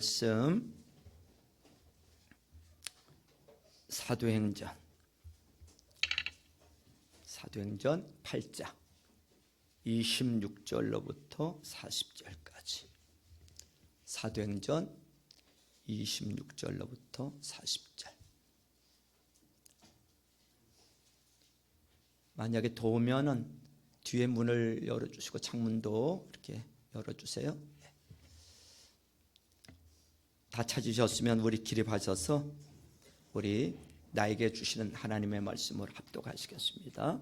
말씀 사도행전 8장 26절로부터 40절까지. 사도행전 26절로부터 40절. 만약에 더우면은 뒤에 문을 열어주시고 창문도 이렇게 열어주세요. 다 찾으셨으면 우리 기립하셔서 우리 나에게 주시는 하나님의 말씀을 합독하시겠습니다.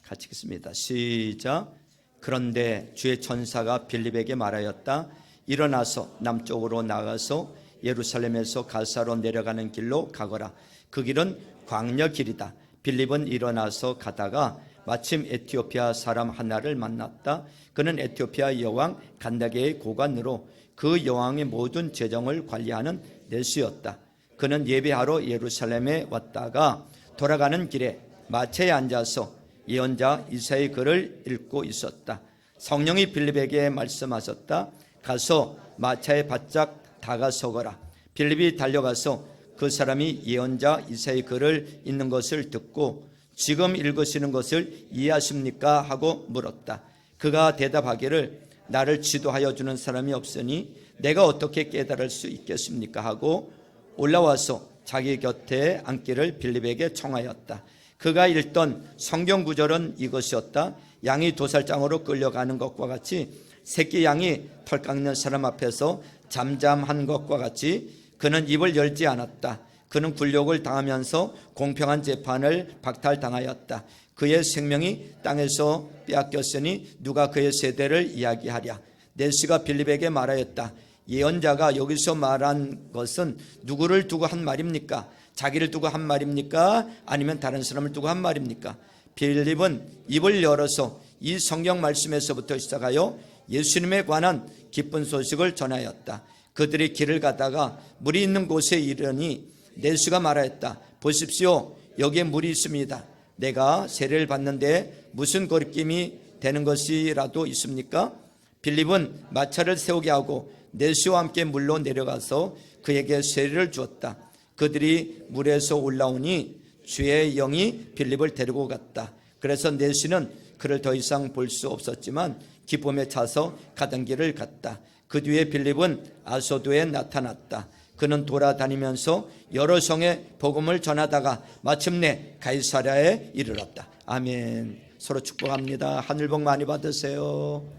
같이 읽습니다. 시작. 그런데 주의 천사가 빌립에게 말하였다. 일어나서 남쪽으로 나가서 예루살렘에서 가사로 내려가는 길로 가거라. 그 길은 광야 길이다. 빌립은 일어나서 가다가 마침 에티오피아 사람 하나를 만났다. 그는 에티오피아 여왕 간다게의 고관으로 그 여왕의 모든 재정을 관리하는 내수였다. 그는 예배하러 예루살렘에 왔다가 돌아가는 길에 마차에 앉아서 예언자 이사야의 글을 읽고 있었다. 성령이 빌립에게 말씀하셨다. 가서 마차에 바짝 다가서거라. 빌립이 달려가서 그 사람이 예언자 이사야의 글을 읽는 것을 듣고 지금 읽으시는 것을 이해하십니까? 하고 물었다. 그가 대답하기를 나를 지도하여 주는 사람이 없으니 내가 어떻게 깨달을 수 있겠습니까? 하고 올라와서 자기 곁에 앉기를 빌립에게 청하였다. 그가 읽던 성경 구절은 이것이었다. 양이 도살장으로 끌려가는 것과 같이 새끼 양이 털 깎는 사람 앞에서 잠잠한 것과 같이 그는 입을 열지 않았다. 그는 굴욕을 당하면서 공평한 재판을 박탈당하였다. 그의 생명이 땅에서 빼앗겼으니 누가 그의 세대를 이야기하랴. 넬시가 빌립에게 말하였다. 예언자가 여기서 말한 것은 누구를 두고 한 말입니까? 자기를 두고 한 말입니까? 아니면 다른 사람을 두고 한 말입니까? 빌립은 입을 열어서 이 성경 말씀에서부터 시작하여 예수님에 관한 기쁜 소식을 전하였다. 그들이 길을 가다가 물이 있는 곳에 이르니 넬시가 말하였다. 보십시오, 여기에 물이 있습니다. 내가 세례를 받는데 무슨 거리낌이 되는 것이라도 있습니까? 빌립은 마차를 세우게 하고 넬시와 함께 물로 내려가서 그에게 세례를 주었다. 그들이 물에서 올라오니 주의 영이 빌립을 데리고 갔다. 그래서 넬시는 그를 더 이상 볼 수 없었지만 기쁨에 차서 가던 길을 갔다. 그 뒤에 빌립은 아소도에 나타났다. 그는 돌아다니면서 여러 성에 복음을 전하다가 마침내 가이사랴에 이르렀다. 아멘. 서로 축복합니다. 하늘복 많이 받으세요.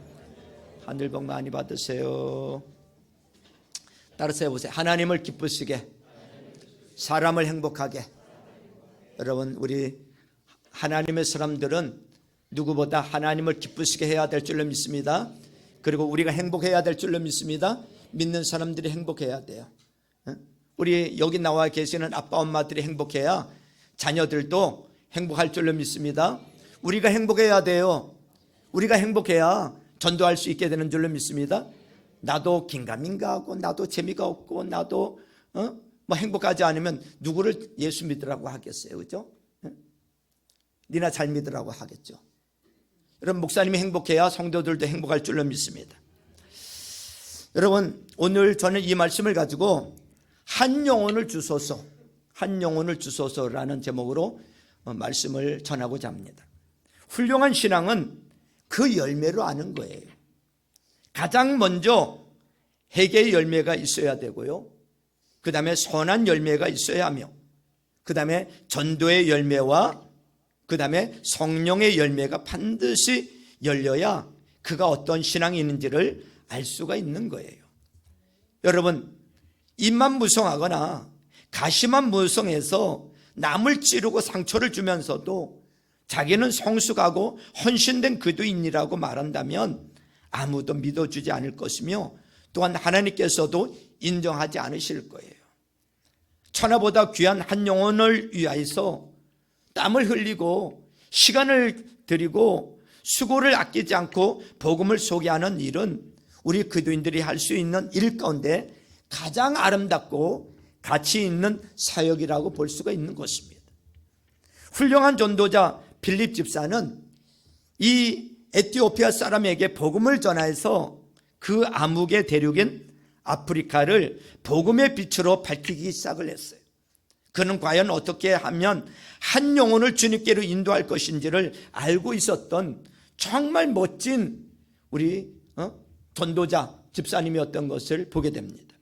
하늘복 많이 받으세요. 따라서 해보세요. 하나님을 기쁘시게, 사람을 행복하게. 여러분, 우리 하나님의 사람들은 누구보다 하나님을 기쁘시게 해야 될 줄로 믿습니다. 그리고 우리가 행복해야 될 줄로 믿습니다. 믿는 사람들이 행복해야 돼요. 우리 여기 나와 계시는 아빠 엄마들이 행복해야 자녀들도 행복할 줄로 믿습니다. 우리가 행복해야 돼요. 우리가 행복해야 전도할 수 있게 되는 줄로 믿습니다. 나도 긴가민가하고 나도 재미가 없고 나도 뭐 행복하지 않으면 누구를 예수 믿으라고 하겠어요, 그죠? 니나 잘 믿으라고 하겠죠. 여러분, 목사님이 행복해야 성도들도 행복할 줄로 믿습니다. 여러분, 오늘 저는 이 말씀을 가지고 한 영혼을 주소서, 한 영혼을 주소서라는 제목으로 말씀을 전하고자 합니다. 훌륭한 신앙은 그 열매로 아는 거예요. 가장 먼저 회개의 열매가 있어야 되고요, 그 다음에 선한 열매가 있어야 하며, 그 다음에 전도의 열매와 그 다음에 성령의 열매가 반드시 열려야 그가 어떤 신앙이 있는지를 알 수가 있는 거예요. 여러분, 입만 무성하거나 가시만 무성해서 남을 찌르고 상처를 주면서도 자기는 성숙하고 헌신된 그리스도인이라고 말한다면 아무도 믿어주지 않을 것이며 또한 하나님께서도 인정하지 않으실 거예요. 천하보다 귀한 한 영혼을 위하여서 땀을 흘리고 시간을 들이고 수고를 아끼지 않고 복음을 소개하는 일은 우리 그리스도인들이 할 수 있는 일 가운데 가장 아름답고 가치 있는 사역이라고 볼 수가 있는 것입니다. 훌륭한 전도자 빌립 집사는 이 에티오피아 사람에게 복음을 전해서 그 암흑의 대륙인 아프리카를 복음의 빛으로 밝히기 시작을 했어요. 그는 과연 어떻게 하면 한 영혼을 주님께로 인도할 것인지를 알고 있었던 정말 멋진 우리 전도자 집사님이었던 것을 보게 됩니다.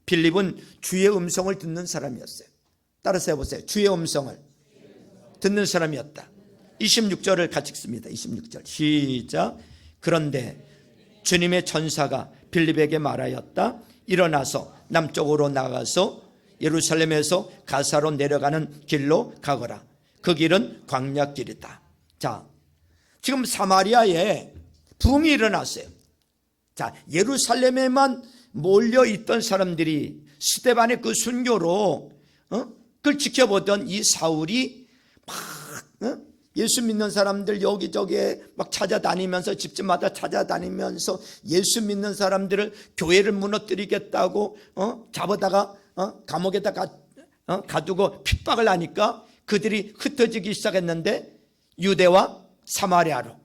빌립은 주의 음성을 듣는 사람이었어요. 따라서 해보세요. 주의 음성을 듣는 사람이었다. 26절을 같이 읽습니다. 26절 시작. 그런데 주님의 천사가 빌립에게 말하였다. 일어나서 남쪽으로 나가서 예루살렘에서 가사로 내려가는 길로 가거라. 그 길은 광야길이다. 자, 지금 사마리아에 부흥이 일어났어요. 자, 예루살렘에만 몰려있던 사람들이 스데반의 그 순교로 그걸 지켜보던 이 사울이 막 예수 믿는 사람들 여기저기에 막 찾아다니면서 집집마다 찾아다니면서 예수 믿는 사람들을 교회를 무너뜨리겠다고 잡아다가 감옥에다 가두고 핍박을 하니까 그들이 흩어지기 시작했는데 유대와 사마리아로,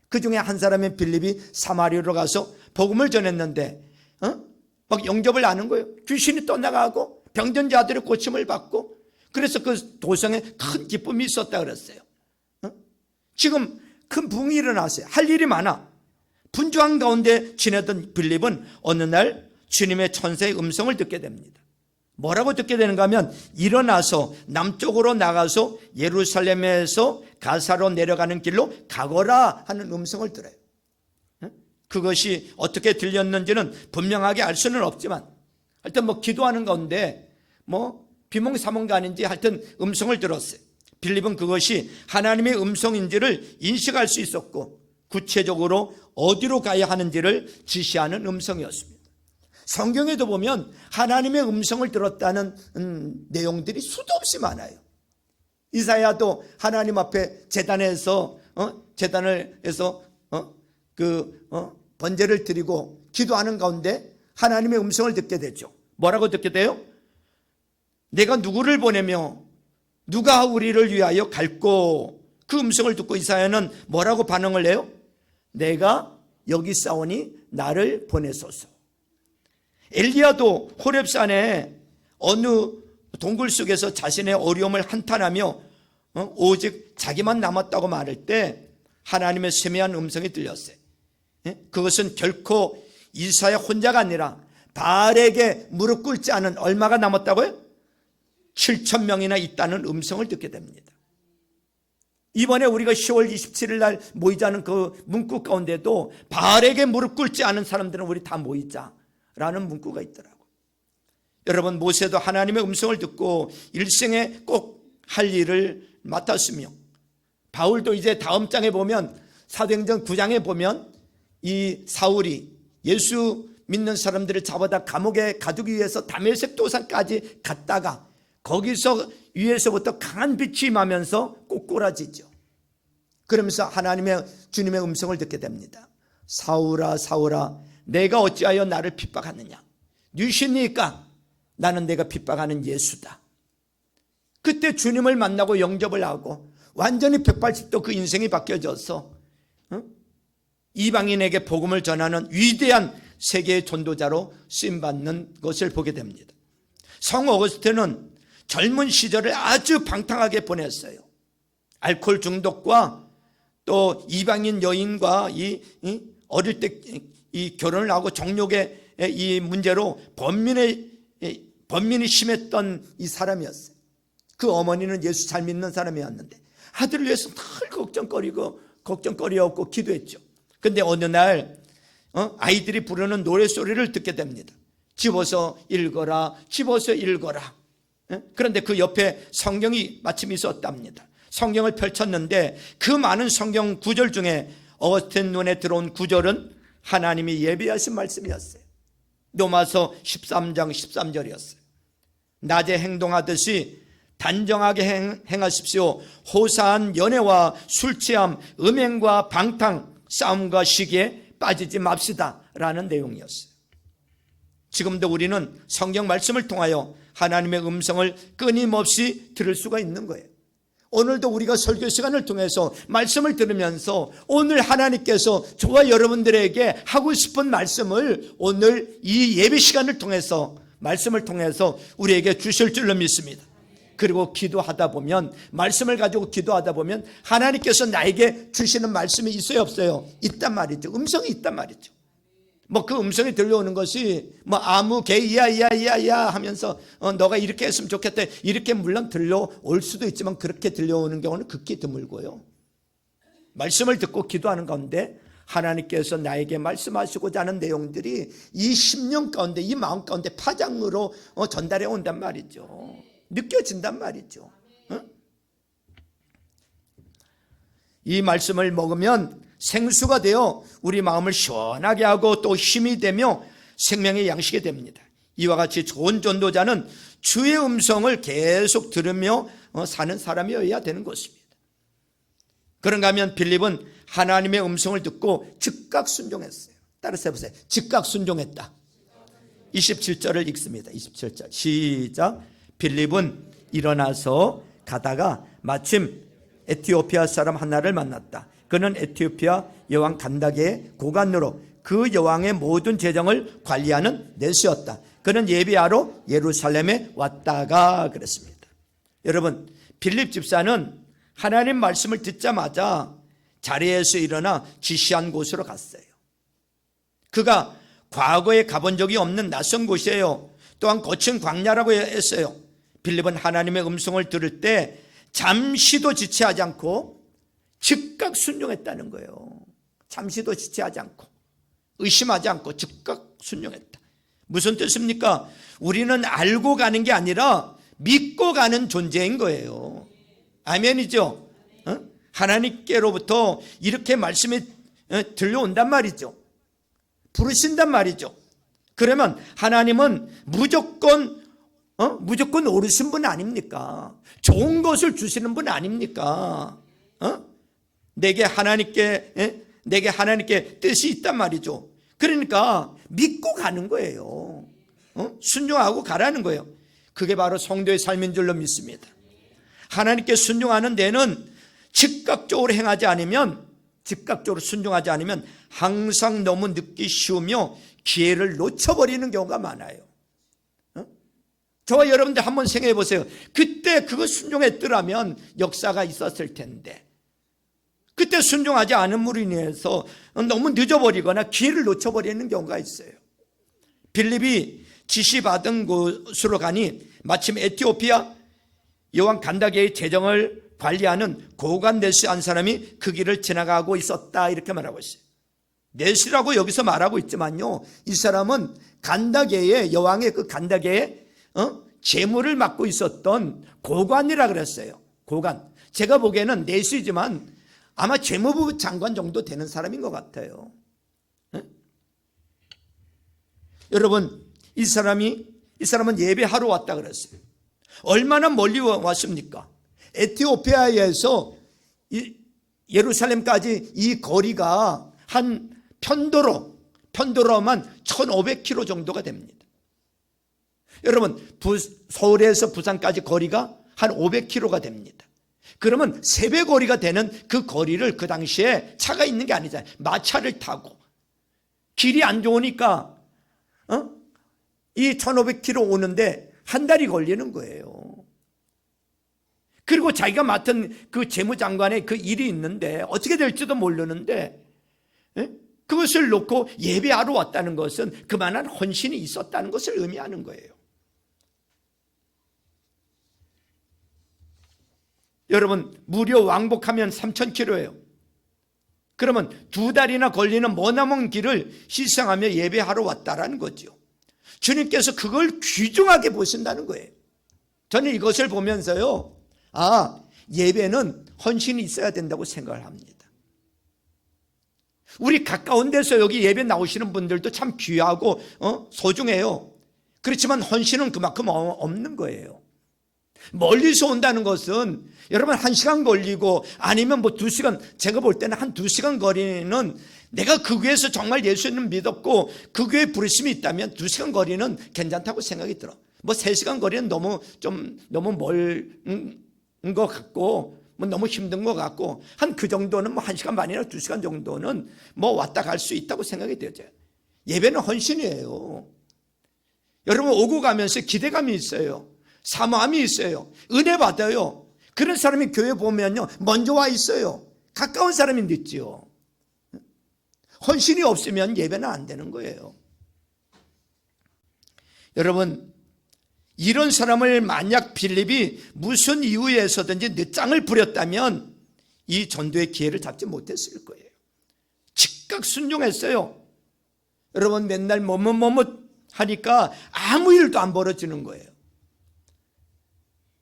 그 중에 한 사람인 빌립이 사마리아로 가서 복음을 전했는데 막 영접을 하는 거예요. 귀신이 떠나가고 병든 자들의 고침을 받고, 그래서 그 도성에 큰 기쁨이 있었다 그랬어요. 지금 큰 부흥이 일어났어요. 할 일이 많아. 분주한 가운데 지내던 빌립은 어느 날 주님의 천사의 음성을 듣게 됩니다. 뭐라고 듣게 되는가 하면 일어나서 남쪽으로 나가서 예루살렘에서 가사로 내려가는 길로 가거라 하는 음성을 들어요. 그것이 어떻게 들렸는지는 분명하게 알 수는 없지만 하여튼 뭐 기도하는 가운데 뭐 비몽사몽가 아닌지 하여튼 음성을 들었어요. 빌립은 그것이 하나님의 음성인지를 인식할 수 있었고 구체적으로 어디로 가야 하는지를 지시하는 음성이었습니다. 성경에도 보면 하나님의 음성을 들었다는 내용들이 수도 없이 많아요. 이사야도 하나님 앞에 제단을 해서 번제를 드리고 기도하는 가운데 하나님의 음성을 듣게 되죠. 뭐라고 듣게 돼요? 내가 누구를 보내며 누가 우리를 위하여 갈꼬. 그 음성을 듣고 이사야는 뭐라고 반응을 해요? 내가 여기 있사오니 나를 보내소서. 엘리야도 호렙산에 어느 동굴 속에서 자신의 어려움을 한탄하며 오직 자기만 남았다고 말할 때 하나님의 세미한 음성이 들렸어요. 그것은 결코 이사야 혼자가 아니라 바알에게 무릎 꿇지 않은 얼마가 남았다고요? 7,000명이나 있다는 음성을 듣게 됩니다. 이번에 우리가 10월 27일 날 모이자는 그 문구 가운데도 바알에게 무릎 꿇지 않은 사람들은 우리 다 모이자라는 문구가 있더라고요. 여러분, 모세도 하나님의 음성을 듣고 일생에 꼭 할 일을 맡았으며, 바울도 이제 다음 장에 보면 사도행전 9장에 보면 이 사울이 예수 믿는 사람들을 잡아다 감옥에 가두기 위해서 다메섹 도상까지 갔다가 거기서 위에서부터 강한 빛이 임하면서 꼬꾸라지죠. 그러면서 하나님의 주님의 음성을 듣게 됩니다. 사울아 사울아 내가 어찌하여 나를 핍박하느냐. 누구십니까? 나는 내가 핍박하는 예수다. 그때 주님을 만나고 영접을 하고 완전히 180도 그 인생이 바뀌어져서 이방인에게 복음을 전하는 위대한 세계의 전도자로 쓰임받는 것을 보게 됩니다. 성 어거스틴은 젊은 시절을 아주 방탕하게 보냈어요. 알코올 중독과 또 이방인 여인과 어릴 때 이 결혼을 하고 정욕의 이 문제로 번민이 심했던 이 사람이었어요. 그 어머니는 예수 잘 믿는 사람이었는데 아들을 위해서 늘 걱정거리였고 기도했죠. 근데 어느 날 아이들이 부르는 노래소리를 듣게 됩니다. 집어서 읽어라, 집어서 읽어라. 그런데 그 옆에 성경이 마침 있었답니다. 성경을 펼쳤는데 그 많은 성경 구절 중에 어거스틴 눈에 들어온 구절은 하나님이 예비하신 말씀이었어요. 로마서 13장 13절이었어요. 낮에 행동하듯이 단정하게 행하십시오. 호사한 연애와 술취함, 음행과 방탕, 싸움과 시기에 빠지지 맙시다 라는 내용이었어요. 지금도 우리는 성경 말씀을 통하여 하나님의 음성을 끊임없이 들을 수가 있는 거예요. 오늘도 우리가 설교 시간을 통해서 말씀을 들으면서 오늘 하나님께서 저와 여러분들에게 하고 싶은 말씀을 오늘 이 예배 시간을 통해서 말씀을 통해서 우리에게 주실 줄로 믿습니다. 그리고 기도하다 보면 말씀을 가지고 기도하다 보면 하나님께서 나에게 주시는 말씀이 있어요 없어요? 있단 말이죠. 음성이 있단 말이죠. 뭐 그 음성이 들려오는 것이 뭐 아무 개야야야야 하면서 너가 이렇게 했으면 좋겠다 이렇게 물론 들려올 수도 있지만 그렇게 들려오는 경우는 극히 드물고요. 말씀을 듣고 기도하는 가운데 하나님께서 나에게 말씀하시고자 하는 내용들이 이 심령 가운데 이 마음 가운데 파장으로 전달해 온단 말이죠. 느껴진단 말이죠. 이 말씀을 먹으면 생수가 되어 우리 마음을 시원하게 하고 또 힘이 되며 생명의 양식이 됩니다. 이와 같이 좋은 전도자는 주의 음성을 계속 들으며 사는 사람이어야 되는 것입니다. 그런가 하면 빌립은 하나님의 음성을 듣고 즉각 순종했어요. 따라서 해보세요. 즉각 순종했다. 27절을 읽습니다. 27절 시작. 빌립은 일어나서 가다가 마침 에티오피아 사람 하나를 만났다. 그는 에티오피아 여왕 간다게의 고관으로 그 여왕의 모든 재정을 관리하는 내시였다. 그는 예배하러 예루살렘에 왔다가 그랬습니다. 여러분, 빌립 집사는 하나님 말씀을 듣자마자 자리에서 일어나 지시한 곳으로 갔어요. 그가 과거에 가본 적이 없는 낯선 곳이에요. 또한 거친 광야라고 했어요. 빌립은 하나님의 음성을 들을 때 잠시도 지체하지 않고 즉각 순종했다는 거예요. 잠시도 지체하지 않고 의심하지 않고 즉각 순종했다. 무슨 뜻입니까? 우리는 알고 가는 게 아니라 믿고 가는 존재인 거예요. 아멘이죠? 하나님께로부터 이렇게 말씀이 들려온단 말이죠. 부르신단 말이죠. 그러면 하나님은 무조건 옳으신 분 아닙니까? 좋은 것을 주시는 분 아닙니까? 내게 하나님께 뜻이 있단 말이죠. 그러니까 믿고 가는 거예요. 순종하고 가라는 거예요. 그게 바로 성도의 삶인 줄로 믿습니다. 하나님께 순종하는 데는 즉각적으로 순종하지 않으면 항상 너무 늦기 쉬우며 기회를 놓쳐버리는 경우가 많아요. 저와 여러분들 한번 생각해 보세요. 그때 그거 순종했더라면 역사가 있었을 텐데 그때 순종하지 않음으로 인해서 너무 늦어버리거나 기회를 놓쳐버리는 경우가 있어요. 빌립이 지시받은 곳으로 가니 마침 에티오피아 여왕 간다게의 재정을 관리하는 고관 내시 한 사람이 그 길을 지나가고 있었다 이렇게 말하고 있어요. 내시라고 여기서 말하고 있지만요, 이 사람은 간다게의 여왕의 그 간다게의 재물을 맡고 있었던 고관이라 그랬어요. 고관. 제가 보기에는 내시지만 아마 재무부 장관 정도 되는 사람인 것 같아요. 여러분, 이 사람은 예배하러 왔다 그랬어요. 얼마나 멀리 왔습니까? 에티오피아에서 예루살렘까지 이 거리가 한 편도로만 1500km 정도가 됩니다. 여러분, 서울에서 부산까지 거리가 한 500km가 됩니다. 그러면 3배 거리가 되는 그 거리를 그 당시에 차가 있는 게 아니잖아요. 마차를 타고 길이 안 좋으니까 이 1500km 오는데 한 달이 걸리는 거예요. 그리고 자기가 맡은 그 재무장관의 그 일이 있는데 어떻게 될지도 모르는데 그것을 놓고 예배하러 왔다는 것은 그만한 헌신이 있었다는 것을 의미하는 거예요. 여러분, 무료 왕복하면 3000km예요. 그러면 2달이나 걸리는 머나먼 길을 희생하며 예배하러 왔다라는 거죠. 주님께서 그걸 귀중하게 보신다는 거예요. 저는 이것을 보면서요, 예배는 헌신이 있어야 된다고 생각을 합니다. 우리 가까운 데서 여기 예배 나오시는 분들도 참 귀하고 소중해요. 그렇지만 헌신은 그만큼 없는 거예요. 멀리서 온다는 것은 여러분 1시간 걸리고 아니면 뭐 2시간, 제가 볼 때는 한 2시간 거리는 내가 그 교회에서 정말 예수님 믿었고 그 교회에 부르심이 있다면 2시간 거리는 괜찮다고 생각이 들어. 뭐 3시간 거리는 너무 멀은 것 같고 뭐 너무 힘든 것 같고 한 그 정도는 뭐 1시간 반이나 2시간 정도는 뭐 왔다 갈 수 있다고 생각이 되죠. 예배는 헌신이에요. 여러분 오고 가면서 기대감이 있어요. 사모함이 있어요. 은혜 받아요. 그런 사람이 교회 보면요 먼저 와 있어요. 가까운 사람이 늦지요. 헌신이 없으면 예배는 안 되는 거예요. 여러분 이런 사람을 만약 빌립이 무슨 이유에서든지 늦장을 부렸다면 이 전도의 기회를 잡지 못했을 거예요. 즉각 순종했어요. 여러분 맨날 뭐뭇 하니까 아무 일도 안 벌어지는 거예요.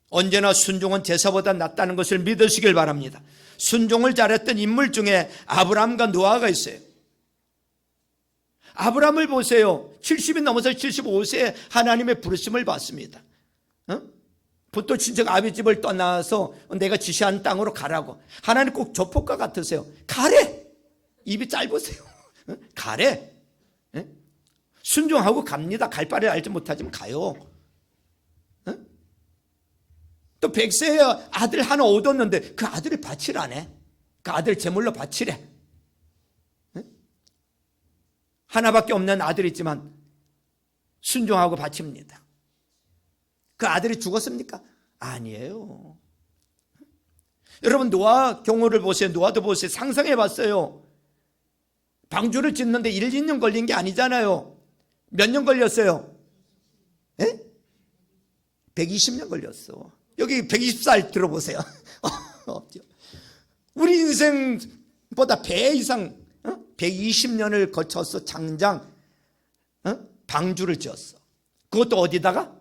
언제나 순종은 제사보다 낫다는 것을 믿으시길 바랍니다. 순종을 잘했던 인물 중에 아브라함과 노아가 있어요. 아브라함을 보세요. 70이 넘어서 75세에 하나님의 부르심을 받습니다. 부토 친척 아비집을 떠나서 내가 지시한 땅으로 가라고. 하나님 꼭 조폭과 같으세요. 가래. 입이 짧으세요. 가래. 순종하고 갑니다. 갈 바를 알지 못하지만 가요. 또 100세에 아들 하나 얻었는데 그 아들이 바치라네. 그 아들 제물로 바치래. 하나밖에 없는 아들이 있지만 순종하고 바칩니다. 그 아들이 죽었습니까? 아니에요. 여러분 노아 경우를 보세요. 노아도 보세요. 상상해 봤어요. 방주를 짓는데 1, 2년 걸린 게 아니잖아요. 몇 년 걸렸어요? 120년 걸렸어. 여기 120살 들어보세요. 없죠. 우리 인생보다 배 이상 120년을 거쳐서 장장 방주를 지었어. 그것도 어디다가?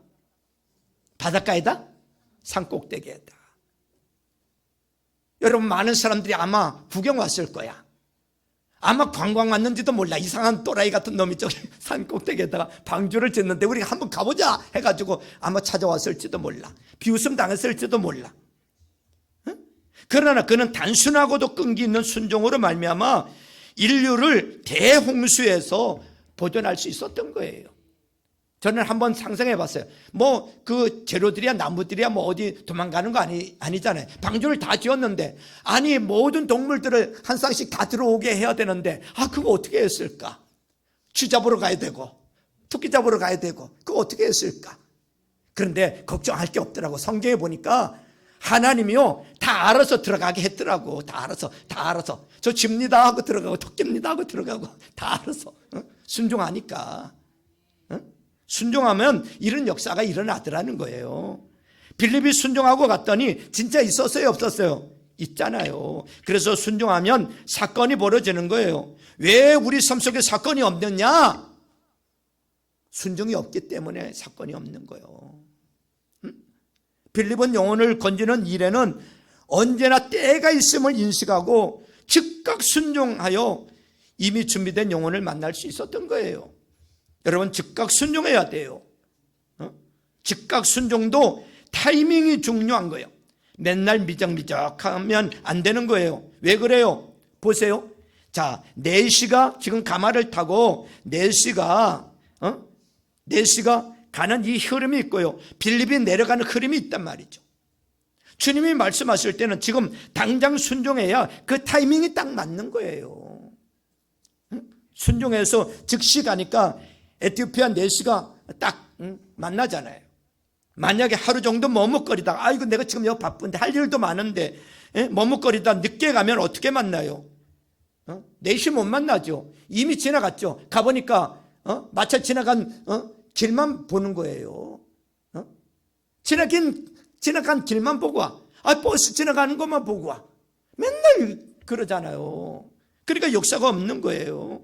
바닷가에다? 산꼭대기에다. 여러분 많은 사람들이 아마 구경 왔을 거야. 아마 관광 왔는지도 몰라. 이상한 또라이 같은 놈이 저기 산꼭대기에다가 방주를 짓는데 우리가 한번 가보자 해가지고 아마 찾아왔을지도 몰라. 비웃음 당했을지도 몰라. 그러나 그는 단순하고도 끈기 있는 순종으로 말미암아 인류를 대홍수에서 보존할 수 있었던 거예요. 저는 한번 상상해 봤어요. 뭐 그 재료들이야 나무들이야 뭐 어디 도망가는 거 아니잖아요. 방주를 다 지었는데 아니 모든 동물들을 한 쌍씩 다 들어오게 해야 되는데 그거 어떻게 했을까? 쥐 잡으러 가야 되고 토끼 잡으러 가야 되고 그거 어떻게 했을까? 그런데 걱정할 게 없더라고. 성경에 보니까 하나님이요 다 알아서 들어가게 했더라고. 다 알아서 저 쥐입니다 하고 들어가고 토끼입니다 하고 들어가고 다 알아서 순종하니까. 순종하면 이런 역사가 일어나더라는 거예요. 빌립이 순종하고 갔더니 진짜 있었어요 없었어요? 있잖아요. 그래서 순종하면 사건이 벌어지는 거예요. 왜 우리 삶 속에 사건이 없느냐? 순종이 없기 때문에 사건이 없는 거예요. 빌립은 영혼을 건지는 일에는 언제나 때가 있음을 인식하고 즉각 순종하여 이미 준비된 영혼을 만날 수 있었던 거예요. 여러분 즉각 순종해야 돼요. 즉각 순종도 타이밍이 중요한 거예요. 맨날 미적미적하면 안 되는 거예요. 왜 그래요? 보세요. 자, 넬시가 지금 가마를 타고 넬시가 가는 이 흐름이 있고요. 빌립이 내려가는 흐름이 있단 말이죠. 주님이 말씀하실 때는 지금 당장 순종해야 그 타이밍이 딱 맞는 거예요. 순종해서 즉시 가니까 에티오피아 넬시가 딱 만나잖아요. 만약에 하루 정도 머뭇거리다가 아이고 내가 지금 여기 바쁜데 할 일도 많은데 머뭇거리다 늦게 가면 어떻게 만나요? 넬시 못 만나죠. 이미 지나갔죠. 가보니까 마차 지나간 길만 보는 거예요. 지나간 길만 보고 와. 버스 지나가는 것만 보고 와. 맨날 그러잖아요. 그러니까 역사가 없는 거예요.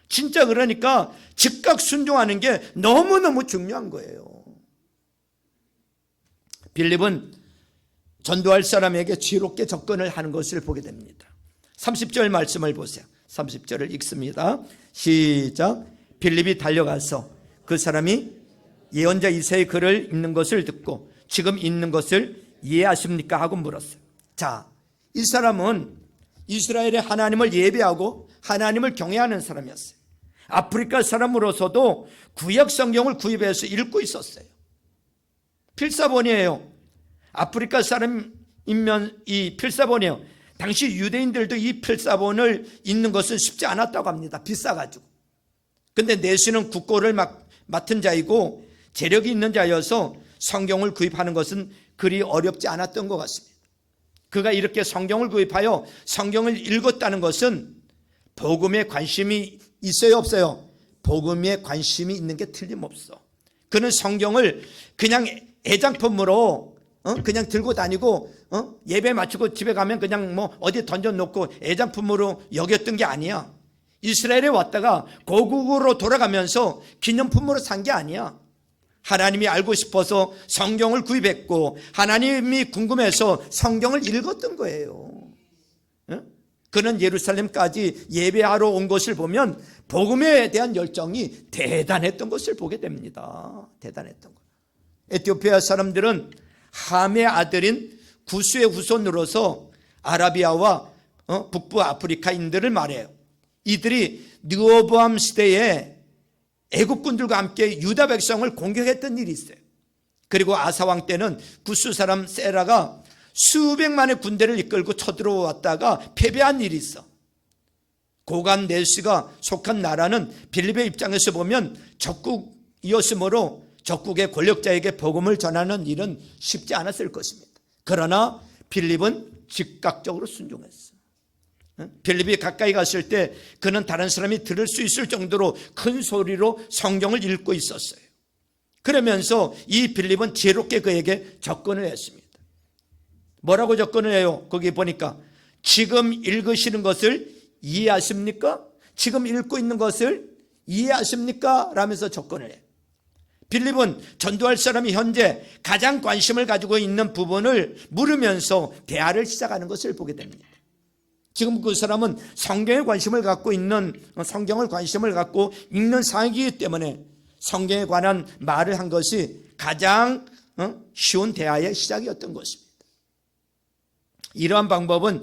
진짜 그러니까 즉각 순종하는 게 너무너무 중요한 거예요. 빌립은 전도할 사람에게 지혜롭게 접근을 하는 것을 보게 됩니다. 30절 말씀을 보세요. 30절을 읽습니다. 시작. 빌립이 달려가서 그 사람이 예언자 이사야의 글을 읽는 것을 듣고 지금 읽는 것을 이해하십니까? 하고 물었어요. 자, 이 사람은 이스라엘의 하나님을 예배하고 하나님을 경외하는 사람이었어요. 아프리카 사람으로서도 구약 성경을 구입해서 읽고 있었어요. 필사본이에요. 아프리카 사람 이 필사본이에요. 당시 유대인들도 이 필사본을 읽는 것은 쉽지 않았다고 합니다. 비싸가지고. 근데 내시는 국고를 맡은 자이고 재력이 있는 자여서 성경을 구입하는 것은 그리 어렵지 않았던 것 같습니다. 그가 이렇게 성경을 구입하여 성경을 읽었다는 것은 복음에 관심이 있어요, 없어요? 복음에 관심이 있는 게 틀림없어. 그는 성경을 그냥 애장품으로 그냥 들고 다니고 예배 마치고 집에 가면 그냥 뭐 어디에 던져놓고 애장품으로 여겼던 게 아니야. 이스라엘에 왔다가 고국으로 돌아가면서 기념품으로 산 게 아니야. 하나님이 알고 싶어서 성경을 구입했고 하나님이 궁금해서 성경을 읽었던 거예요. 그는 예루살렘까지 예배하러 온 것을 보면 복음에 대한 열정이 대단했던 것을 보게 됩니다. 대단했던 거. 에티오피아 사람들은 함의 아들인 구스의 후손으로서 아라비아와 북부 아프리카인들을 말해요. 이들이 느호보암 시대에 애국군들과 함께 유다 백성을 공격했던 일이 있어요. 그리고 아사왕 때는 구스 사람 세라가 수백만의 군대를 이끌고 쳐들어왔다가 패배한 일이 있어. 고간 내시가 속한 나라는 빌립의 입장에서 보면 적국이었으므로 적국의 권력자에게 복음을 전하는 일은 쉽지 않았을 것입니다. 그러나 빌립은 즉각적으로 순종했어. 빌립이 가까이 갔을 때 그는 다른 사람이 들을 수 있을 정도로 큰 소리로 성경을 읽고 있었어요. 그러면서 이 빌립은 지혜롭게 그에게 접근을 했습니다. 뭐라고 접근을 해요? 거기 보니까 지금 읽으시는 것을 이해하십니까? 지금 읽고 있는 것을 이해하십니까? 라면서 접근을 해요. 빌립은 전도할 사람이 현재 가장 관심을 가지고 있는 부분을 물으면서 대화를 시작하는 것을 보게 됩니다. 지금 그 사람은 성경에 관심을 갖고 있는, 성경을 관심을 갖고 읽는 상황이기 때문에 성경에 관한 말을 한 것이 가장 쉬운 대화의 시작이었던 것입니다. 이러한 방법은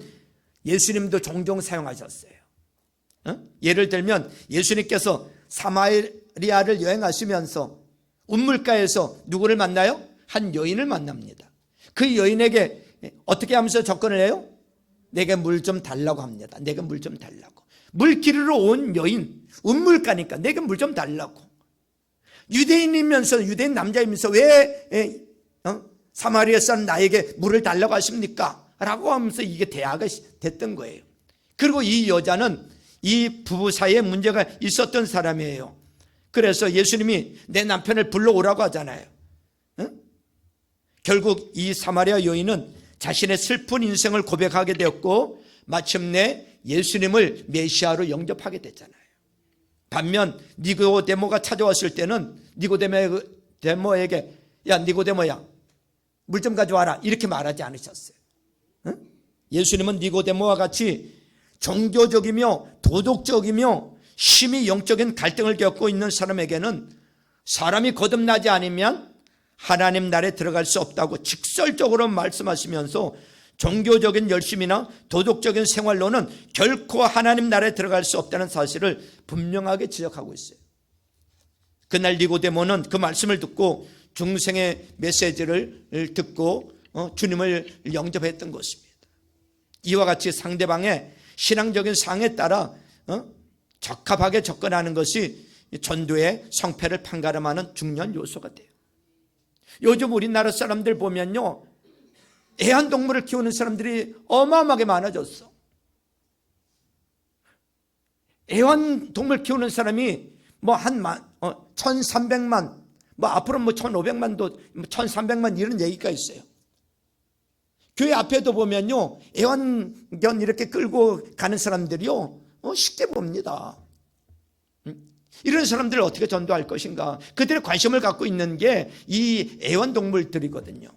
예수님도 종종 사용하셨어요. 예를 들면 예수님께서 사마리아를 여행하시면서 운물가에서 누구를 만나요? 한 여인을 만납니다. 그 여인에게 어떻게 하면서 접근을 해요? 내게 물 좀 달라고 합니다. 내게 물 좀 달라고. 물 기르러 온 여인, 운물가니까 내게 물 좀 달라고. 유대인이면서, 유대인 남자이면서 왜 사마리아 사람 나에게 물을 달라고 하십니까? 라고 하면서 이게 대화가 됐던 거예요. 그리고 이 여자는 이 부부 사이에 문제가 있었던 사람이에요. 그래서 예수님이 내 남편을 불러오라고 하잖아요. 결국 이 사마리아 여인은 자신의 슬픈 인생을 고백하게 되었고 마침내 예수님을 메시아로 영접하게 됐잖아요. 반면 니고데모가 찾아왔을 때는 니고데모에게 야 니고데모야 물 좀 가져와라 이렇게 말하지 않으셨어요. 예수님은 니고데모와 같이 종교적이며 도덕적이며 심히 영적인 갈등을 겪고 있는 사람에게는 사람이 거듭나지 않으면 하나님 나라에 들어갈 수 없다고 직설적으로 말씀하시면서 종교적인 열심이나 도덕적인 생활로는 결코 하나님 나라에 들어갈 수 없다는 사실을 분명하게 지적하고 있어요. 그날 니고데모는 그 말씀을 듣고 중생의 메시지를 듣고 주님을 영접했던 것입니다. 이와 같이 상대방의 신앙적인 상에 따라 적합하게 접근하는 것이 전도의 성패를 판가름하는 중요한 요소가 돼요. 요즘 우리나라 사람들 보면요, 애완동물을 키우는 사람들이 어마어마하게 많아졌어. 애완동물 키우는 사람이 뭐 한 1,300만, 뭐 앞으로 뭐 1,500만도 1,300만 이런 얘기가 있어요. 교회 앞에도 보면요, 애완견 이렇게 끌고 가는 사람들이요, 쉽게 봅니다. 이런 사람들을 어떻게 전도할 것인가? 그들의 관심을 갖고 있는 게 이 애완동물들이거든요.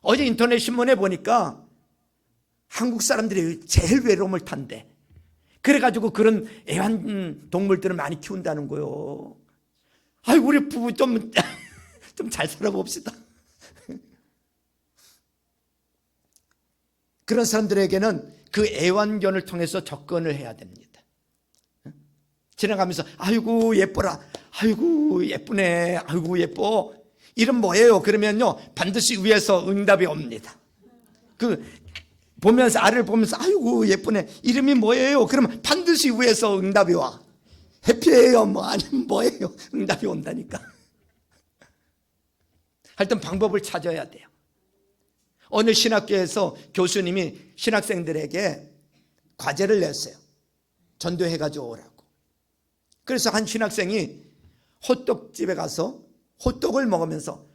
어제 인터넷 신문에 보니까 한국 사람들이 제일 외로움을 탄대. 그래가지고 그런 애완동물들을 많이 키운다는 거요. 아이 우리 부부 좀 잘 살아봅시다. 그런 사람들에게는 그 애완견을 통해서 접근을 해야 됩니다. 지나가면서 아이고 예뻐라, 아이고 예쁘네, 아이고 예뻐, 이름 뭐예요? 그러면요 반드시 위에서 응답이 옵니다. 그 보면서 아래를 보면서 아이고 예쁘네. 이름이 뭐예요? 그러면 반드시 위에서 응답이 와. 해피예요. 뭐 아니면 뭐예요? 응답이 온다니까. 하여튼 방법을 찾아야 돼요. 어느 신학교에서 교수님이 신학생들에게 과제를 냈어요. 전도해가지고 오라고. 그래서 한 신학생이 호떡집에 가서 호떡을 먹으면서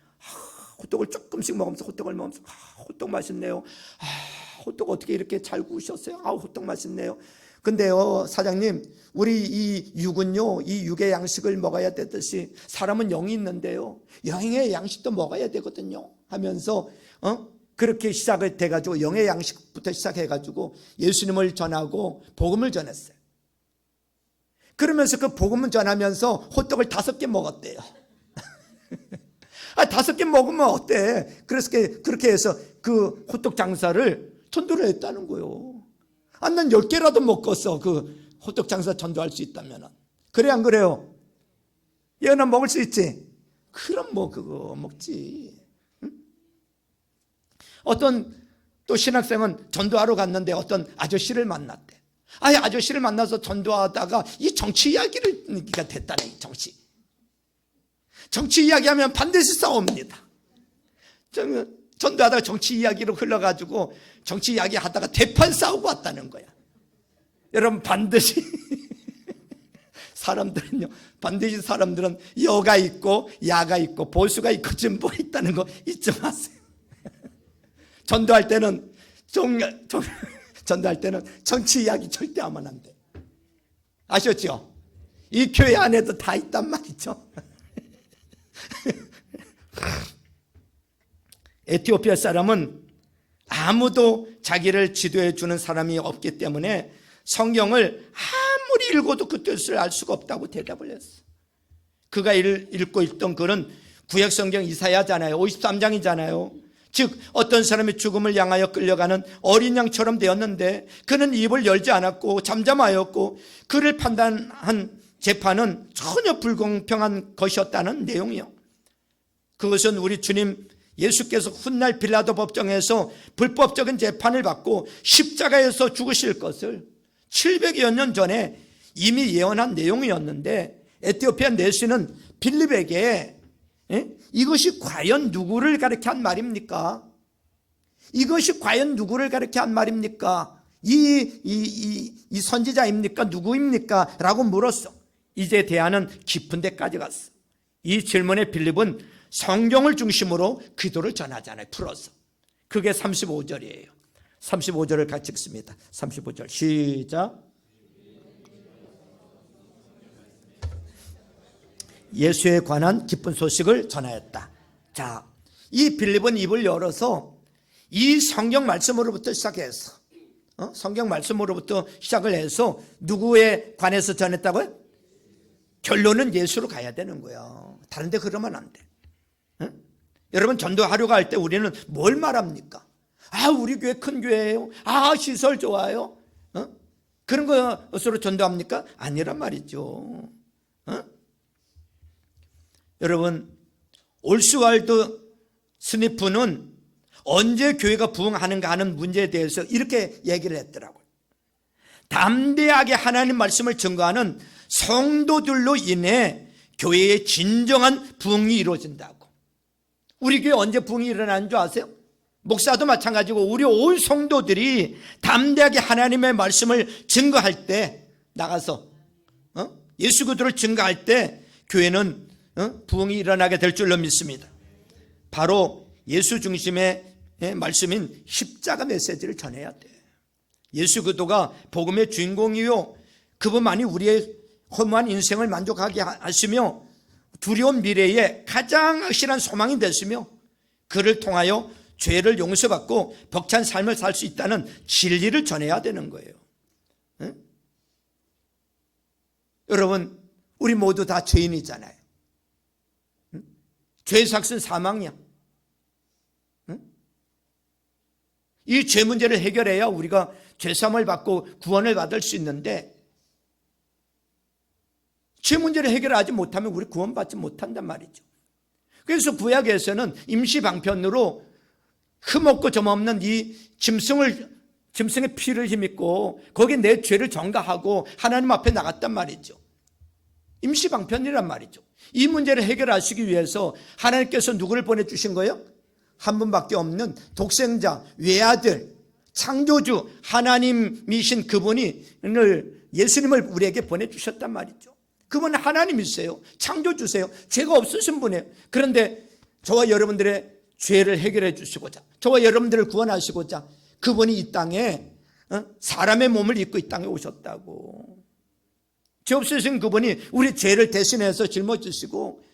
호떡을 조금씩 먹으면서 호떡을 먹으면서 호떡 맛있네요. 호떡 어떻게 이렇게 잘 구우셨어요? 호떡 맛있네요. 근데요 사장님, 우리 이 육은요, 이 육의 양식을 먹어야 되듯이 사람은 영이 있는데요, 영의 양식도 먹어야 되거든요 하면서 그렇게 시작을 돼가지고 영의 양식부터 시작해가지고 예수님을 전하고 복음을 전했어요. 그러면서 그 복음을 전하면서 호떡을 5개 먹었대요. 5개 먹으면 어때? 그래서 그렇게 해서 그 호떡 장사를 전도를 했다는 거예요. 난 10개라도 먹겠어. 그 호떡 장사 전도할 수 있다면. 그래 안 그래요? 얘는 먹을 수 있지? 그럼 뭐 그거 먹지. 응? 어떤 또 신학생은 전도하러 갔는데 어떤 아저씨를 만났대. 아저씨를 만나서 전도하다가 이 정치 이야기가 됐다네. 정치 이야기하면 반드시 싸웁니다. 전도하다가 정치 이야기로 흘러가지고 정치 이야기 하다가 대판 싸우고 왔다는 거야. 여러분 반드시 사람들은 여가 있고 야가 있고 보수가 있고 진보가 있다는 거 잊지 마세요. 전도할 때는 정치 이야기 절대 하면 안 돼. 아셨죠? 이 교회 안에도 다 있단 말이죠. 에티오피아 사람은 아무도 자기를 지도해 주는 사람이 없기 때문에 성경을 아무리 읽어도 그 뜻을 알 수가 없다고 대답을 했어. 그가 읽고 있던 글은 구약성경 이사야잖아요. 53장이잖아요. 즉 어떤 사람이 죽음을 향하여 끌려가는 어린 양처럼 되었는데 그는 입을 열지 않았고 잠잠하였고 그를 판단한 재판은 전혀 불공평한 것이었다는 내용이요. 그것은 우리 주님 예수께서 훗날 빌라도 법정에서 불법적인 재판을 받고 십자가에서 죽으실 것을 700여 년 전에 이미 예언한 내용이었는데 에티오피아 내시는 빌립에게 이것이 과연 누구를 가리켜 한 말입니까? 이것이 과연 누구를 가리켜 한 말입니까? 이 선지자입니까? 누구입니까? 라고 물었어. 이제 대화는 깊은 데까지 갔어. 이 질문에 빌립은 성경을 중심으로 기도를 전하잖아요. 풀어서. 그게 35절이에요. 35절을 같이 읽습니다. 35절 시작. 예수에 관한 기쁜 소식을 전하였다. 자, 이 빌립은 입을 열어서 이 성경 말씀으로부터 시작해서 성경 말씀으로부터 시작을 해서 누구에 관해서 전했다고요? 결론은 예수로 가야 되는 거예요. 다른 데 그러면 안 돼. 여러분 전도하려고 할 때 우리는 뭘 말합니까? 우리 교회 큰 교회예요. 시설 좋아요. 그런 것으로 전도합니까? 아니란 말이죠. 여러분 올스왈드 스니프는 언제 교회가 부흥하는가 하는 문제에 대해서 이렇게 얘기를 했더라고요. 담대하게 하나님 말씀을 증거하는 성도들로 인해 교회의 진정한 부흥이 이루어진다고. 우리 교회 언제 부흥이 일어나는 줄 아세요? 목사도 마찬가지고 우리 온 성도들이 담대하게 하나님의 말씀을 증거할 때 나가서 예수 그리스도를 증거할 때 교회는 부흥이 일어나게 될 줄로 믿습니다. 바로 예수 중심의 말씀인 십자가 메시지를 전해야 돼. 예수 그리스도가 복음의 주인공이요 그분만이 우리의 허무한 인생을 만족하게 하시며 두려운 미래에 가장 확실한 소망이 되시며 그를 통하여 죄를 용서받고 벅찬 삶을 살 수 있다는 진리를 전해야 되는 거예요. 응? 여러분 우리 모두 다 죄인이잖아요. 응? 죄의 삭은 사망이야. 응? 이 죄 문제를 해결해야 우리가 죄사함을 받고 구원을 받을 수 있는데 죄 문제를 해결하지 못하면 우리 구원받지 못한단 말이죠. 그래서 구약에서는 임시 방편으로 흠없고 점없는 이 짐승의 피를 힘입고 거기에 내 죄를 전가하고 하나님 앞에 나갔단 말이죠. 임시방편이란 말이죠. 이 문제를 해결하시기 위해서 하나님께서 누구를 보내주신 거예요? 한 분밖에 없는 독생자, 외아들, 창조주 하나님이신 그분이 예수님을 우리에게 보내주셨단 말이죠. 그분은 하나님이세요. 창조주세요. 죄가 없으신 분이에요. 그런데 저와 여러분들의 죄를 해결해 주시고자, 저와 여러분들을 구원하시고자 그분이 이 땅에 사람의 몸을 입고 이 땅에 오셨다고. 죄 없으신 그분이 우리 죄를 대신해서 짊어지시고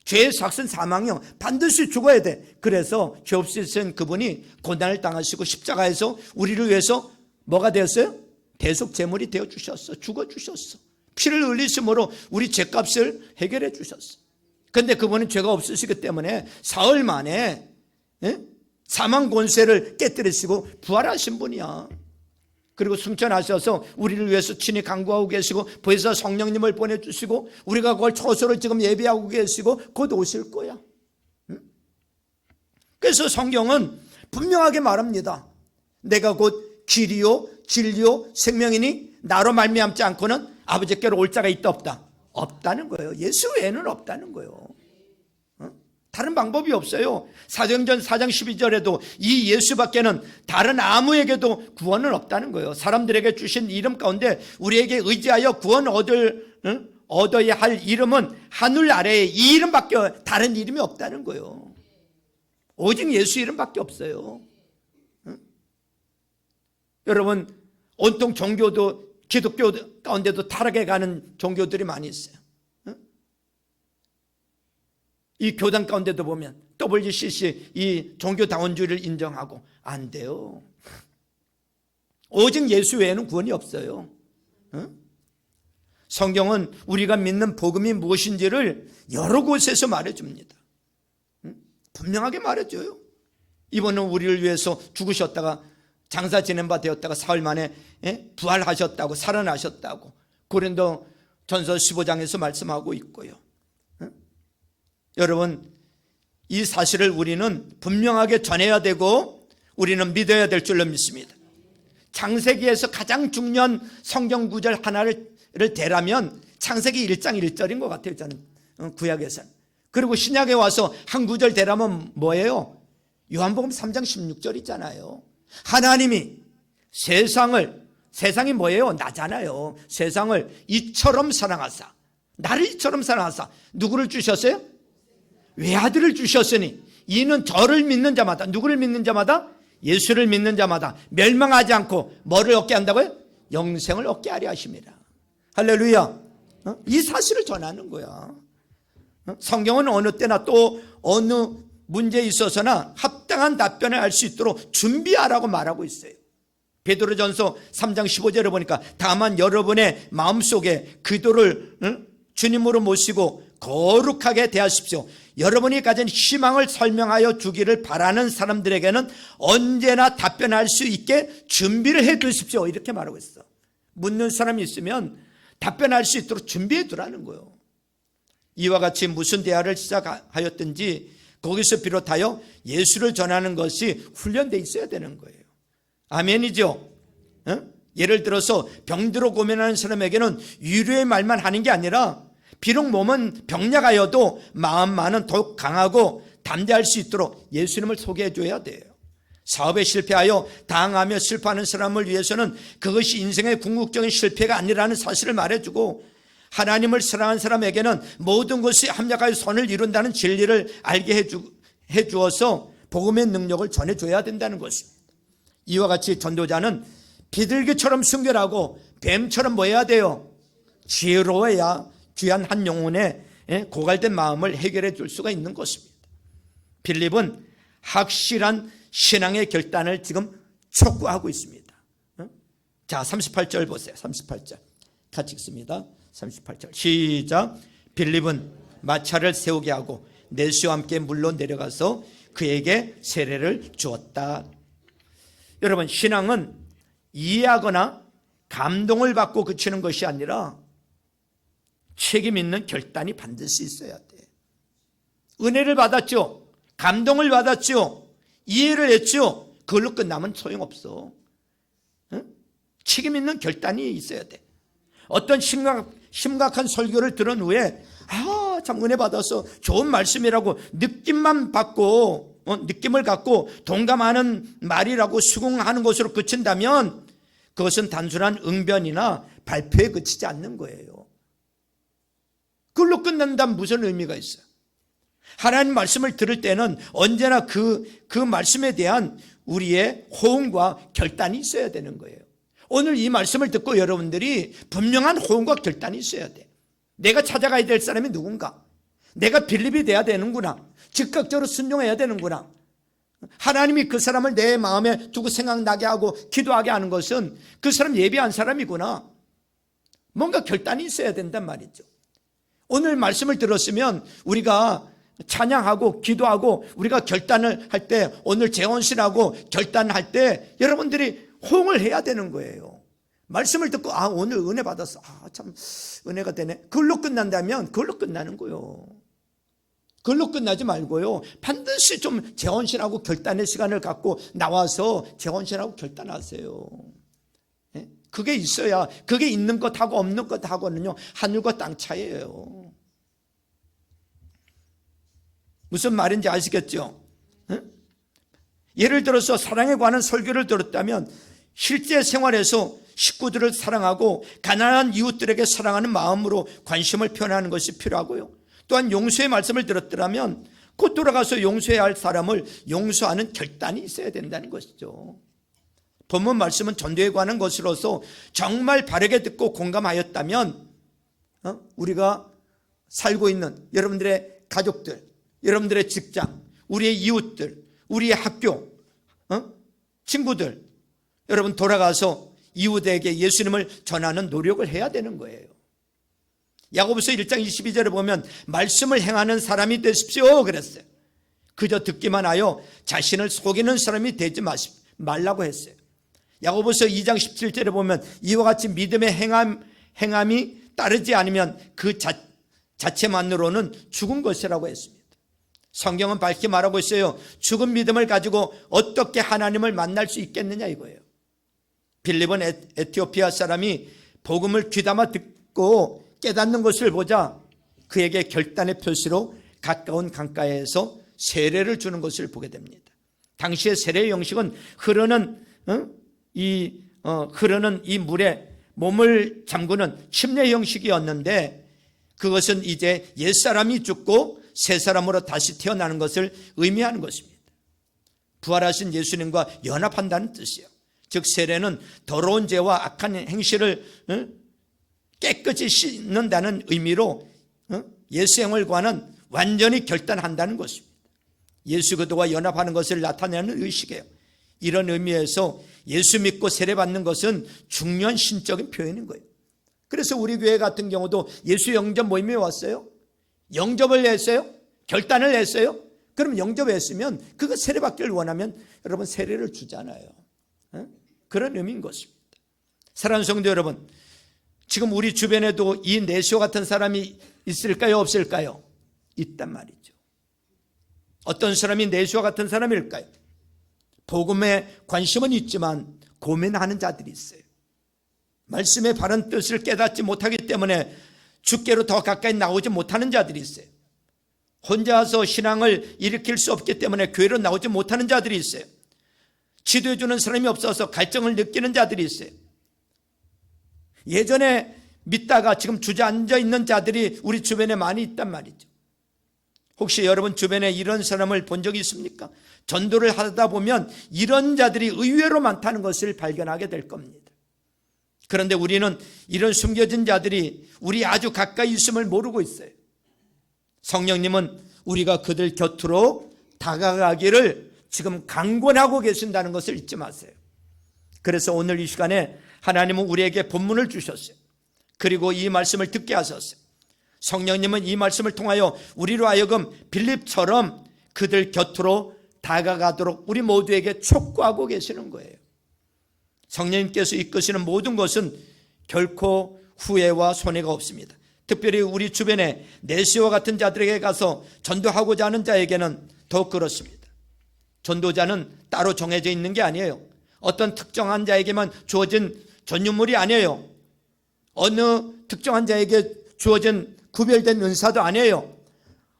죄의 삭은 사망이요, 반드시 죽어야 돼. 그래서 죄 없으신 그분이 고난을 당하시고 십자가에서 우리를 위해서 뭐가 되었어요? 대속 제물이 되어주셨어. 죽어주셨어. 피를 흘리심으로 우리 죄값을 해결해 주셨어. 그런데 그분은 죄가 없으시기 때문에 사흘 만에 사망 권세를 깨뜨리시고 부활하신 분이야. 그리고 승천하셔서 우리를 위해서 친히 간구하고 계시고 보혜사 성령님을 보내주시고 우리가 그걸 초소를 지금 예비하고 계시고 곧 오실 거야. 그래서 성경은 분명하게 말합니다. 내가 곧 길이요 진리요 생명이니 나로 말미암지 않고는 아버지께로 올 자가 있다 없다? 없다는 거예요. 예수 외에는 없다는 거예요. 다른 방법이 없어요. 사도행전 4장 12절에도 이 예수밖에는 다른 아무에게도 구원은 없다는 거예요. 사람들에게 주신 이름 가운데 우리에게 의지하여 구원 얻어야 할 이름은 하늘 아래에 이 이름밖에 다른 이름이 없다는 거예요. 오직 예수 이름밖에 없어요. 여러분, 온통 종교도 기독교 가운데도 타락해 가는 종교들이 많이 있어요. 이 교단 가운데도 보면 WCC 이 종교다원주의를 인정하고 안 돼요. 오직 예수 외에는 구원이 없어요. 성경은 우리가 믿는 복음이 무엇인지를 여러 곳에서 말해줍니다. 분명하게 말해줘요. 이분은 우리를 위해서 죽으셨다가 장사 지낸 바 되었다가 사흘 만에 부활하셨다고, 살아나셨다고 고린도 전서 15장에서 말씀하고 있고요. 여러분, 이 사실을 우리는 분명하게 전해야 되고 우리는 믿어야 될 줄로 믿습니다. 창세기에서 가장 중요한 성경 구절 하나를 대라면 창세기 1장 1절인 것 같아요, 저는 구약에서는. 그리고 신약에 와서 한 구절 대라면 뭐예요? 요한복음 3장 16절이잖아요. 하나님이 세상이 뭐예요? 나잖아요. 세상을 이처럼 사랑하사, 나를 이처럼 사랑하사 누구를 주셨어요? 외아들을 주셨으니 이는 저를 믿는 자마다, 누구를 믿는 자마다? 예수를 믿는 자마다 멸망하지 않고 뭐를 얻게 한다고요? 영생을 얻게 하려 하십니다. 할렐루야. 이 사실을 전하는 거야. 성경은 어느 때나 또 어느 문제에 있어서나 합당한 답변을 할 수 있도록 준비하라고 말하고 있어요. 베드로전서 3장 15절에 보니까 다만 여러분의 마음속에 기도를 주님으로 모시고 거룩하게 대하십시오. 여러분이 가진 희망을 설명하여 주기를 바라는 사람들에게는 언제나 답변할 수 있게 준비를 해 두십시오. 이렇게 말하고 있어. 묻는 사람이 있으면 답변할 수 있도록 준비해 두라는 거예요. 이와 같이 무슨 대화를 시작하였든지 거기서 비롯하여 예수를 전하는 것이 훈련되어 있어야 되는 거예요. 아멘이죠? 예를 들어서 병들어 고민하는 사람에게는 위로의 말만 하는 게 아니라 비록 몸은 병약하여도 마음만은 더욱 강하고 담대할 수 있도록 예수님을 소개해 줘야 돼요. 사업에 실패하여 당하며 실패하는 사람을 위해서는 그것이 인생의 궁극적인 실패가 아니라는 사실을 말해주고, 하나님을 사랑하는 사람에게는 모든 것이 합력하여 선을 이룬다는 진리를 알게 해주어서 복음의 능력을 전해줘야 된다는 것입니다. 이와 같이 전도자는 비둘기처럼 순결하고 뱀처럼 뭐 해야 돼요? 지혜로워야 귀한 한 영혼의 고갈된 마음을 해결해 줄 수가 있는 것입니다. 빌립은 확실한 신앙의 결단을 지금 촉구하고 있습니다. 자, 38절 보세요. 38절 같이 읽습니다. 38절 시작. 빌립은 마차를 세우게 하고 내시와 함께 물로 내려가서 그에게 세례를 주었다. 여러분, 신앙은 이해하거나 감동을 받고 그치는 것이 아니라 책임 있는 결단이 반드시 있어야 돼. 은혜를 받았죠. 감동을 받았죠. 이해를 했죠. 그걸로 끝나면 소용없어. 책임 있는 결단이 있어야 돼. 어떤 심각한 설교를 들은 후에 참 은혜 받아서 좋은 말씀이라고 느낌만 받고 느낌을 갖고 동감하는 말이라고 수긍하는 것으로 그친다면 그것은 단순한 응변이나 발표에 그치지 않는 거예요. 그걸로 끝난다면 무슨 의미가 있어요? 하나님 말씀을 들을 때는 언제나 그 말씀에 대한 우리의 호응과 결단이 있어야 되는 거예요. 오늘 이 말씀을 듣고 여러분들이 분명한 호응과 결단이 있어야 돼. 내가 찾아가야 될 사람이 누군가? 내가 빌립이 돼야 되는구나. 즉각적으로 순종해야 되는구나. 하나님이 그 사람을 내 마음에 두고 생각나게 하고 기도하게 하는 것은 그 사람 예비한 사람이구나. 뭔가 결단이 있어야 된단 말이죠. 오늘 말씀을 들었으면 우리가 찬양하고 기도하고 우리가 결단을 할 때, 오늘 재혼신하고 결단할 때 여러분들이 호응을 해야 되는 거예요. 말씀을 듣고 오늘 은혜 받았어. 참 은혜가 되네. 그걸로 끝난다면 그걸로 끝나는 거예요. 그걸로 끝나지 말고요. 반드시 좀 재혼신하고 결단의 시간을 갖고 나와서 재혼신하고 결단하세요. 그게 있어야, 그게 있는 것하고 없는 것하고는요 하늘과 땅 차이예요. 무슨 말인지 아시겠죠? 예를 들어서 사랑에 관한 설교를 들었다면 실제 생활에서 식구들을 사랑하고 가난한 이웃들에게 사랑하는 마음으로 관심을 표현하는 것이 필요하고요. 또한 용서의 말씀을 들었더라면 곧 돌아가서 용서해야 할 사람을 용서하는 결단이 있어야 된다는 것이죠. 본문 말씀은 전도에 관한 것으로서 정말 바르게 듣고 공감하였다면 우리가 살고 있는 여러분들의 가족들, 여러분들의 직장, 우리의 이웃들, 우리의 학교, 친구들, 여러분 돌아가서 이웃에게 예수님을 전하는 노력을 해야 되는 거예요. 야고보서 1장 22절에 보면 말씀을 행하는 사람이 되십시오 그랬어요. 그저 듣기만 하여 자신을 속이는 사람이 되지 말라고 했어요. 야고보서 2장 17절에 보면 이와 같이 믿음의 행함이 따르지 않으면 그 자체만으로는 죽은 것이라고 했습니다. 성경은 밝게 말하고 있어요. 죽은 믿음을 가지고 어떻게 하나님을 만날 수 있겠느냐 이거예요. 빌립은 에티오피아 사람이 복음을 귀담아 듣고 깨닫는 것을 보자 그에게 결단의 표시로 가까운 강가에서 세례를 주는 것을 보게 됩니다. 당시의 세례의 형식은 흐르는 이 물에 몸을 잠그는 침례 형식이었는데 그것은 이제 옛사람이 죽고 새 사람으로 다시 태어나는 것을 의미하는 것입니다. 부활하신 예수님과 연합한다는 뜻이에요. 즉 세례는 더러운 죄와 악한 행실을 깨끗이 씻는다는 의미로 예수행을 관한 완전히 결단한다는 것입니다. 예수 그리스도와 연합하는 것을 나타내는 의식이에요. 이런 의미에서 예수 믿고 세례받는 것은 중요한 신적인 표현인 거예요. 그래서 우리 교회 같은 경우도 예수 영접 모임에 왔어요. 영접을 했어요? 결단을 했어요? 그럼 영접했으면 그거 세례받기를 원하면 여러분 세례를 주잖아요. 그런 의미인 것입니다. 사랑하는 성도 여러분, 지금 우리 주변에도 이 내시오 같은 사람이 있을까요? 없을까요? 있단 말이죠. 어떤 사람이 내시오 같은 사람일까요? 복음에 관심은 있지만 고민하는 자들이 있어요. 말씀의 바른 뜻을 깨닫지 못하기 때문에 주께로 더 가까이 나오지 못하는 자들이 있어요. 혼자서 신앙을 일으킬 수 없기 때문에 교회로 나오지 못하는 자들이 있어요. 지도해 주는 사람이 없어서 갈증을 느끼는 자들이 있어요. 예전에 믿다가 지금 주저앉아 있는 자들이 우리 주변에 많이 있단 말이죠. 혹시 여러분 주변에 이런 사람을 본 적이 있습니까? 전도를 하다 보면 이런 자들이 의외로 많다는 것을 발견하게 될 겁니다. 그런데 우리는 이런 숨겨진 자들이 우리 아주 가까이 있음을 모르고 있어요. 성령님은 우리가 그들 곁으로 다가가기를 지금 강권하고 계신다는 것을 잊지 마세요. 그래서 오늘 이 시간에 하나님은 우리에게 본문을 주셨어요. 그리고 이 말씀을 듣게 하셨어요. 성령님은 이 말씀을 통하여 우리로 하여금 빌립처럼 그들 곁으로 다가가도록 우리 모두에게 촉구하고 계시는 거예요. 성령님께서 이끄시는 모든 것은 결코 후회와 손해가 없습니다. 특별히 우리 주변에 내시와 같은 자들에게 가서 전도하고자 하는 자에게는 더욱 그렇습니다. 전도자는 따로 정해져 있는 게 아니에요. 어떤 특정한 자에게만 주어진 전유물이 아니에요. 어느 특정한 자에게 주어진 구별된 은사도 아니에요.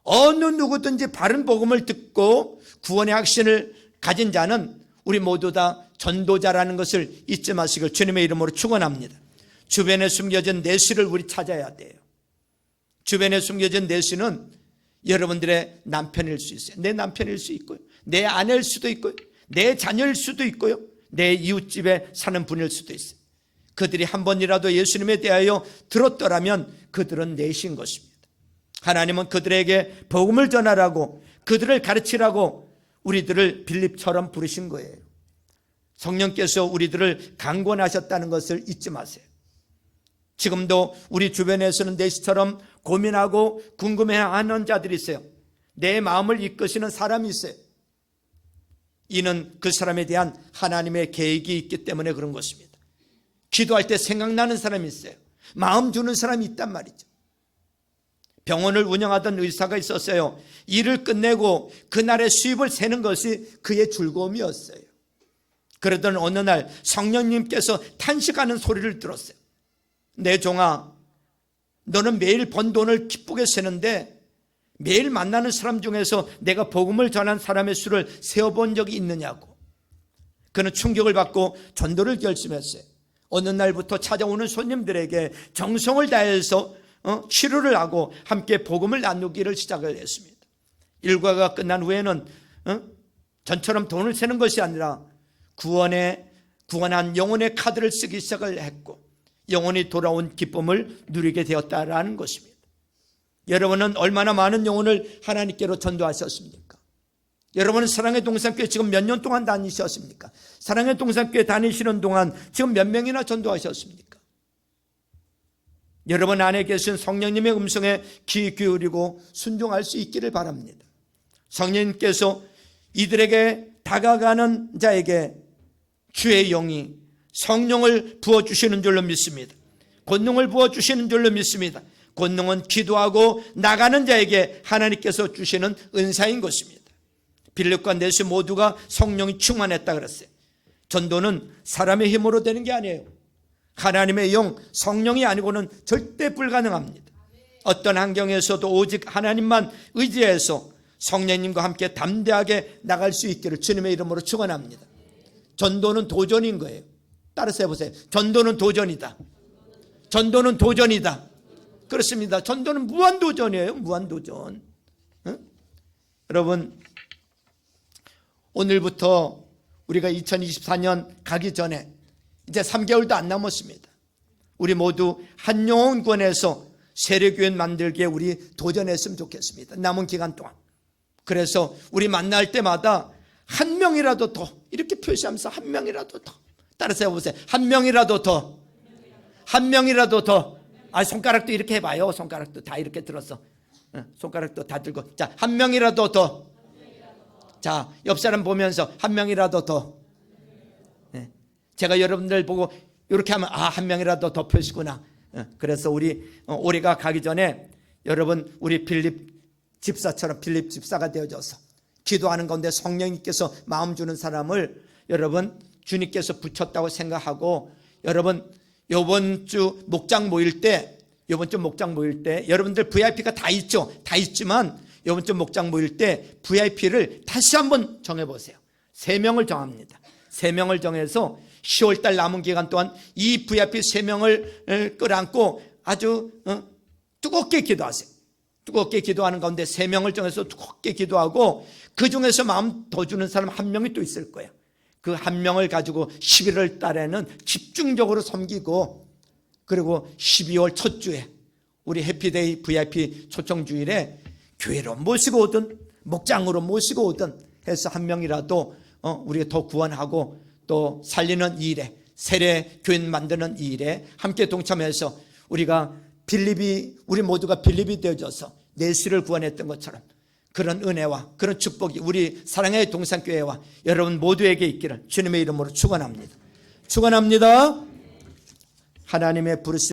어느 누구든지 바른 복음을 듣고 구원의 확신을 가진 자는 우리 모두 다 전도자라는 것을 잊지 마시길 주님의 이름으로 축원합니다. 주변에 숨겨진 내시를 우리 찾아야 돼요. 주변에 숨겨진 내시는 여러분들의 남편일 수 있어요. 내 남편일 수 있고요, 내 아내일 수도 있고요, 내 자녀일 수도 있고요, 내 이웃집에 사는 분일 수도 있어요. 그들이 한 번이라도 예수님에 대하여 들었더라면 그들은 내신 것입니다. 하나님은 그들에게 복음을 전하라고, 그들을 가르치라고 우리들을 빌립처럼 부르신 거예요. 성령께서 우리들을 강권하셨다는 것을 잊지 마세요. 지금도 우리 주변에서는 내시처럼 고민하고 궁금해하는 자들이 있어요. 내 마음을 이끄시는 사람이 있어요. 이는 그 사람에 대한 하나님의 계획이 있기 때문에 그런 것입니다. 기도할 때 생각나는 사람이 있어요. 마음 주는 사람이 있단 말이죠. 병원을 운영하던 의사가 있었어요. 일을 끝내고 그날의 수입을 세는 것이 그의 즐거움이었어요. 그러던 어느 날 성령님께서 탄식하는 소리를 들었어요. 내 종아, 너는 매일 번 돈을 기쁘게 세는데 매일 만나는 사람 중에서 내가 복음을 전한 사람의 수를 세어본 적이 있느냐고. 그는 충격을 받고 전도를 결심했어요. 어느 날부터 찾아오는 손님들에게 정성을 다해서 치료를 하고 함께 복음을 나누기를 시작을 했습니다. 일과가 끝난 후에는 전처럼 돈을 세는 것이 아니라 구원한 영혼의 카드를 쓰기 시작을 했고 영혼이 돌아온 기쁨을 누리게 되었다라는 것입니다. 여러분은 얼마나 많은 영혼을 하나님께로 전도하셨습니까? 여러분은 사랑의 동산교회 지금 몇 년 동안 다니셨습니까? 사랑의 동산교회 다니시는 동안 지금 몇 명이나 전도하셨습니까? 여러분 안에 계신 성령님의 음성에 귀 기울이고 순종할 수 있기를 바랍니다. 성령님께서 이들에게 다가가는 자에게 주의 영이 성령을 부어주시는 줄로 믿습니다. 권능을 부어주시는 줄로 믿습니다. 권능은 기도하고 나가는 자에게 하나님께서 주시는 은사인 것입니다. 빌립과 내시 모두가 성령이 충만했다 그랬어요. 전도는 사람의 힘으로 되는 게 아니에요. 하나님의 영 성령이 아니고는 절대 불가능합니다. 어떤 환경에서도 오직 하나님만 의지해서 성령님과 함께 담대하게 나갈 수 있기를 주님의 이름으로 축원합니다. 전도는 도전인 거예요. 따라서 해보세요. 전도는 도전이다. 전도는 도전이다. 그렇습니다. 전도는 무한도전이에요. 무한도전. 여러분, 오늘부터 우리가 2024년 가기 전에 이제 3개월도 안 남았습니다. 우리 모두 한 영혼 구원해서 세례교회 만들기에 우리 도전했으면 좋겠습니다. 남은 기간 동안. 그래서 우리 만날 때마다 한 명이라도 더 이렇게 표시하면서 한 명이라도 더. 따라서 해보세요. 한 명이라도 더. 한 명이라도 더. 손가락도 이렇게 해봐요. 손가락도 다 이렇게 들었어. 손가락도 다 들고. 자, 한 명이라도 더. 자, 옆 사람 보면서 한 명이라도 더. 제가 여러분들 보고 이렇게 하면 한 명이라도 더 표시구나. 그래서 우리 올해가 가기 전에 여러분 우리 빌립 집사처럼 빌립 집사가 되어져서 기도하는 가운데 성령님께서 마음 주는 사람을 여러분 주님께서 붙였다고 생각하고 여러분 이번 주 목장 모일 때 여러분들 VIP가 다 있죠. 다 있지만 이번 주 목장 모일 때 VIP를 다시 한번 정해보세요. 3명을 정합니다. 3명을 정해서 10월달 남은 기간 동안 이 VIP 3명을 끌어안고 아주 뜨겁게 기도하세요. 뜨겁게 기도하는 가운데 3명을 정해서 뜨겁게 기도하고 그 중에서 마음 더 주는 사람 1명이 또 있을 거예요. 그 1명을 가지고 11월 달에는 집중적으로 섬기고 그리고 12월 첫 주에 우리 해피데이 VIP 초청주일에 교회로 모시고 오든 목장으로 모시고 오든 해서 1명이라도 우리가 더 구원하고 또 살리는 이 일에 세례 교인 만드는 이 일에 함께 동참해서 우리가 우리 모두가 빌립이 되어져서 내시를 구원했던 것처럼 그런 은혜와 그런 축복이 우리 사랑의 동산교회와 여러분 모두에게 있기를 주님의 이름으로 축원합니다. 축원합니다. 하나님의 부르심